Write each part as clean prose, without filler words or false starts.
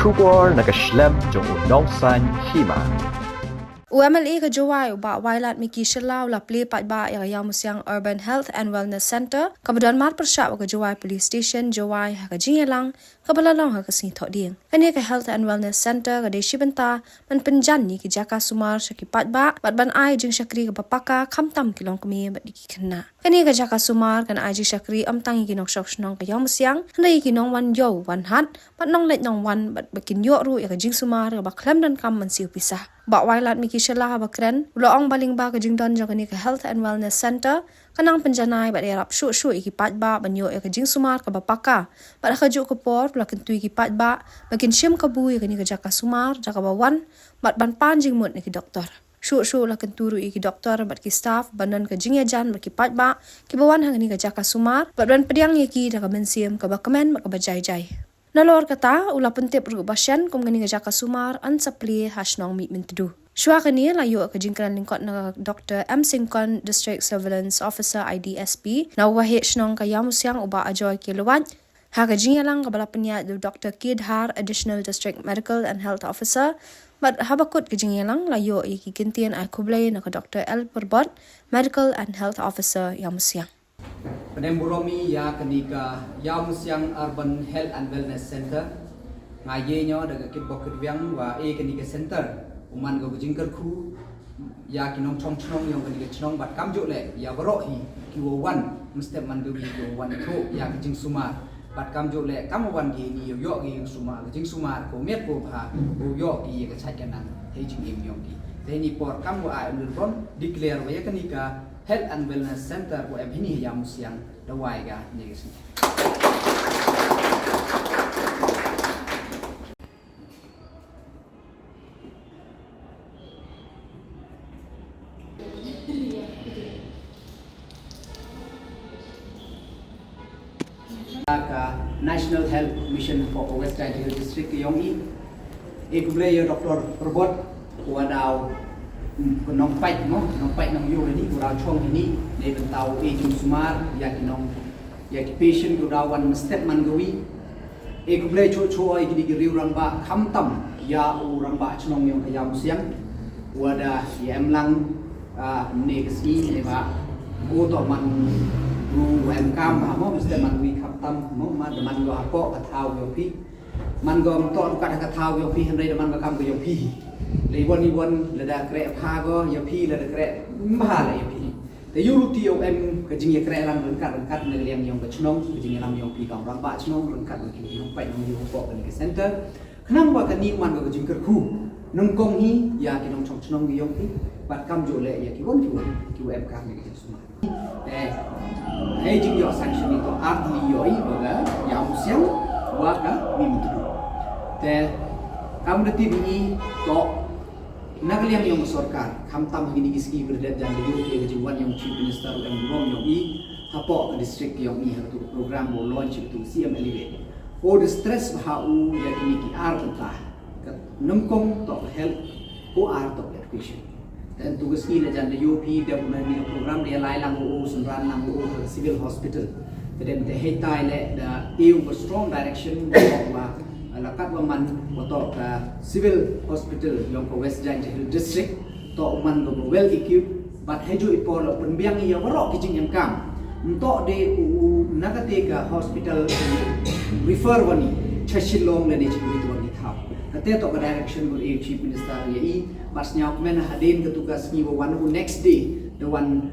Shubor nakaslem jong unongsan hima. UMLA ka jawai ba wailat miki shalaw la play pat ba ya Yamusiang Urban Health and Wellness Center kabadan mat persya ka jawai police station jawai ha ka jingelang kabalalong ha ka sing thoding kani ka Health and Wellness Center ka deshi benta man penjan ni ki jaka sumar syaki pat ba ban ai jing syakri ka bapaka khamtam kilong kami ba diki kena kani ka jaka sumar kan ai jing syakri amtang ki nok shok shnong ka Yamusiang handai ki nong wan yo wan hat pat nong let nong wan bat bakin yo ru ya ka jing sumar ka ba klam dan kam man siu pisah ba wailat miki shala ba kren loong baling ba ka jingdon jang ni ka Health and Wellness Center kanang penjanai ba derap shu iki pat ba banyo ka jing sumar ka bapaka ba ka ju ko por la kentui ki pat ba bakin shim ka bui ka ni ka jaka sumar jaka ba wan bat ban pan jing mut ni ki doktor shu la kenturu iki doktor bat ki staff banan ka jing jan ba ki pat ba ki bawan hang ni ka jaka sumar bat ban pediang ki da ka mensiam ka ba kemen ba ka ba jai Nalor kata ula pentip ru basyan kum gani jaka sumar an sapli hasnong mit mintu. Shwa kani layo ka jingkran lingkot na Dr. M Singkon District Surveillance Officer IDSP na wahi shnong ka Yamusiang uba ajoy kilowat. Ha ka jingalang ka balapnya Dr. Kid Har Additional District Medical and Health Officer but habakut ka jingalang layo ikikintian ay kublay na ka Dr. L Perbot Medical and Health Officer Yamusiang. Penem buromi ya kenika Yamusiang Urban Health and Wellness Center ngaye nyo daga kibok kedwiang wa kenika center uman go jingker khu ya kinong chong yang kenika chong bat kamjo le ya borohi kiwo wan mesti man go wan tho ya jing sumar bat kamjo le kamwan gi ni yo gi sumar jing sumar ko met ko pha go yo gi ka chai kanan he jing im yong gi ni por kam wa ai ulron declare wa ya kenika Health and Wellness Center của em hini Yamusiang da wai ga ni gisi ka National Health Mission for West Hill District yongi ekble ya Dr. Perbot wadau nong pait nong yo ni kurang chong ini ne bentau jing sumar ya kinong ya ki patient kurawan step man gawi ek ble cho ai ki riu ramba khamtam ya u ramba chnong yong ka Yamusiang wada yam lang ne si ne ba o to man ru em kam ba mo step man wi khamtam mo man go ko ka thau yo pi man go to ka thau yo pi handai man go kam ko yo pi Lewan lada kre phago ya phi lada kre mha la ya phi te yuruti yo em ka jing ya kre lang rengkat ne liam yong ka chnong ka jing lam yong pi ka ram ba chnong rengkat ki yong pai nong yo ko ka ni center khnang wa ka ni man ka jing ker khu nong kong hi ya ki nong chong chnong yong pi bat kam jo le ya ki won ki em ka ni ki suma jing yo sanction ni to art li yo i ba Yamusiang wa ka mi mutru te kam de ti bi to Nagaliang yung sorkar, kamtam hini giski berdat dan liu ke jiwan yang chief minister yang rom yang i hapo ke district yang i hatu program bo launch itu CMLW. O the stress bahau ya kini ki ar tentah nengkong to health o ar to education. Dan tugas ki dan liu pi development ni program dia lai lang o sunran lang o civil hospital. Kedem te hetai le da eu strong direction bahwa lakat waman motor ka civil hospital yang ko West Hill District to man go well equipped but heju ipol penbiang ya warok kijing em kam untuk de nagate ka hospital refer wani chashilong le de chibu wani thap kate to ka direction go chief minister ya i masnya men hadin ketugas ni wan next day the one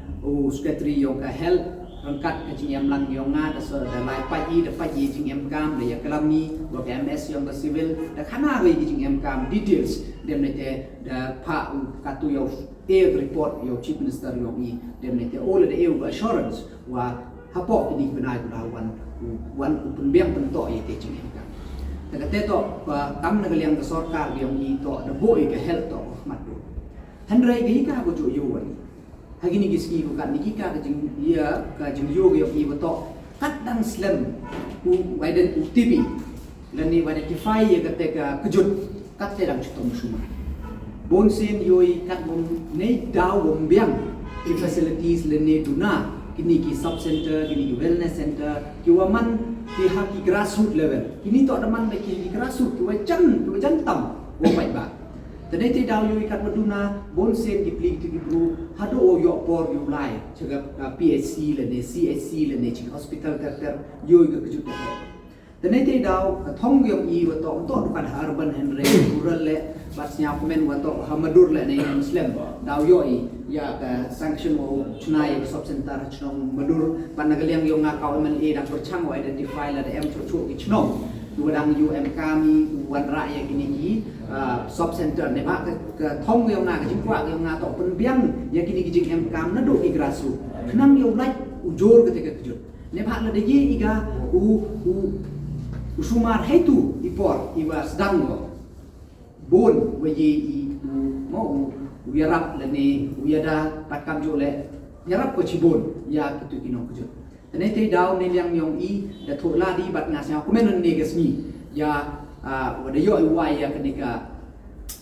secretary yang ka health rengkat ke jing em lang yong nga da so da lai pa yi jing em kam da ya kalam ni wa MS yong ka civil da khana ri jing em kam details dem ne te da pha katu yo report yo chief minister yong i dem ne te all the eu assurance wa hapo ini benai da wan penbiang pento ye te jing em kam da te to kam na galiang ka sarkar yong i to da boy ka health to matu handrai gi ka go jo yo wani hagini giski bukan nikika ka jing ia ka jing yoga yo i beto kadang slam u widen UTP dan ni identify ya ketika kejut kat sedang chutom suma bonsin yoi kat bom nei daw bom biang i facilities le ne duna kini ki sub center kini ki wellness center ki waman di haki grassroots level. Ini tu ada man bagi grassroots tu wajan tam baik ba. Tadi ti daw yo ikat maduna bon sen ki plik ti group hado o yo por yo lai cegap PHC le ne CHC le ne chi hospital ter yo ga kejut ta. Tadi ti daw thong yo I wa to kan urban and rural le basnya komen wa to hamadur le ne muslim daw yo I ya ka sanction o chnai sub center chnong madur panagaliang yo nga ka men e dang perchang wa identify la em chu ki chnong dua dang UM kami wan rakyat kini sub center ne ba ke thong yo nga ka jingkwa yo nga to pen biang ya kini jing em kam na do igrasu khnang yo like ujor ke te kejut ne ba la de ye iga usumar hetu ipor iwa sedang go bon we ye I mo uyarap lene uyada takam jole yarap ko chibon ya kitu kino kujut tene te daw ne liang yong I da thola di bat ngasya komen ne gesmi ya wada yo I ya kenika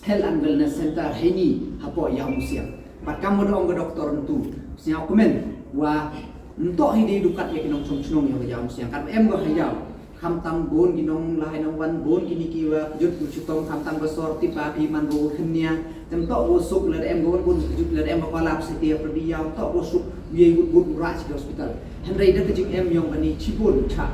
health and wellness center heni hapo ya musia bat kam do ong doktor tu sia komen wa ntok hidi dukat ya kinong chong yo ya musia kan em go hayau kham tam bon ginong lai nong wan bon kini kiwa jut chutong kham tam basor tipa pi man ro khnya tem to osuk le em gon jut le em ba lap setia perdiau to osuk ye gut ra ci hospital hendrai da kejing em yong bani chibun cha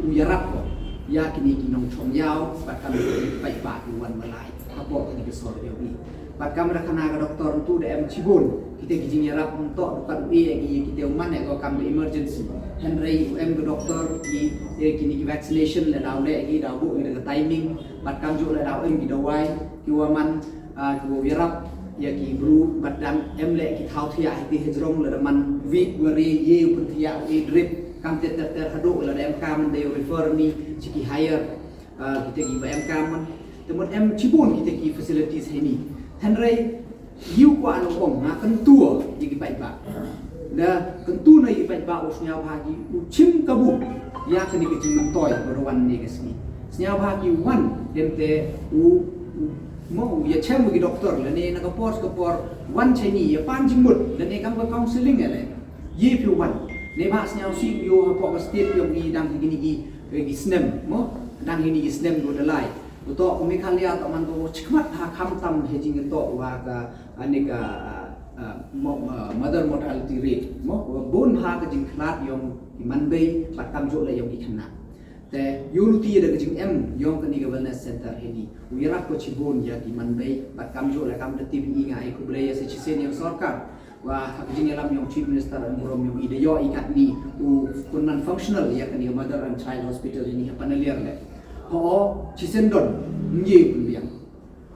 uyarap ko ya kini kinong chong yao bakam pai ba wan malai apo ni ke sor yo ni bakam rakana ga doktor tu da em chibun kita kejing yarap untuk dukat kita uman ko kam emergency hendrai em ga doktor ki kini vaccination le daw le ki daw bu ni ga timing bat kam ju le daw em ki dawai ki waman ki wirap ya ki bru bat dam em le ki thau thia ti hejrong le man week wari ye pun thia e drip kam te ter hadu le em kam de refer ni ki hire kita ki em kam temun em cibun kita ki facilities ini hendrai hiu kwa no ong na kan tua ki bai ba da kentu na ipai ba usnya bagi uchim kabu ya kini kejing toy berwan ni kesni snya bagi wan dente mo ya chem bagi doktor le ne na kapor wan cheni ya panjing mut le ne kam ba counseling ele ye pi wan ne ba snya si yo ha po state yo ni dang gini gi snem mo dang gini gi snem do dalai to umi khalia to man to chikmat ha kham tam hejing to wa ka anika mother mortality rate mo bon ha ka jing khlat yong man bei patam jo le yong ikhna te yuluti da jing em yong ka ni wellness center hedi uyara ko chibon ya ki man bei patam jo le kam da tv nga ai ku ble ya se chisen yang sarkar wa ha jing elam yong chief minister an rom yong ide yo ikat ni kun non functional ya ka ni mother and child hospital ini panaliar le ho chisen don ngi pun biang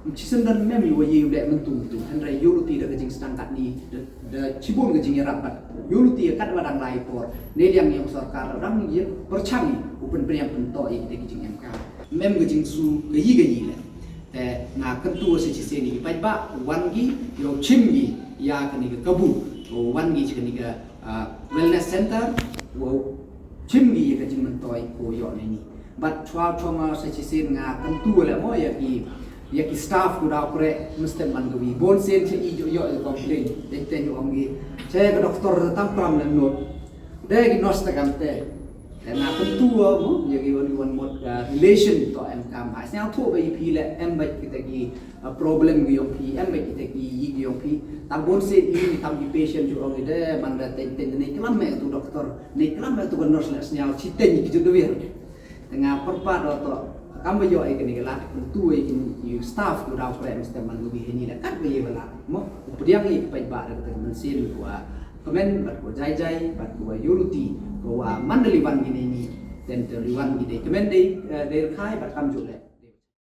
Cisen dan mem yo ye le mentu tu hendrai yuluti da kejing stangkat ni da cibun kejing rapat yuluti kat wadang lai por ne liang yang sarkar dang ye perchangi upen priam pento ye kita kejing MK mem kejing su geyi le te na kentu se cise ni pai ba wan gi yo chim gi ya kani ke kabu wan gi kani ke wellness center wo chim gi ye kejing mentoi ko yo ni bat chwa choma se cise nga kentu le mo ya ki staff ku dah korek mesti mangawi bon sen che ijo yo complain de tenyo ongi che doktor tam pram le not de ki nos ta kam te na tentu mo ye ki one mod relation to em kam ha snya thu be pi le em ba kita ki problem gi yo pi em ba kita ki yi gi yo pi tam bon sen ini tam di patient jo ongi de man da ten ne klam me tu doktor ne klam me tu nurse le snya chi ten ki jo de tengah perpa do kami yo ai kini gelar tu ai kini staff tu dah perlu mesti mandubi ini dah kat beli bela mo pediang ni pai ba da kata mensil kuah komen bat ko jai bat ko yuluti ko mandaliwan gini ni ten teriwan gini komen dei kai bat kam jule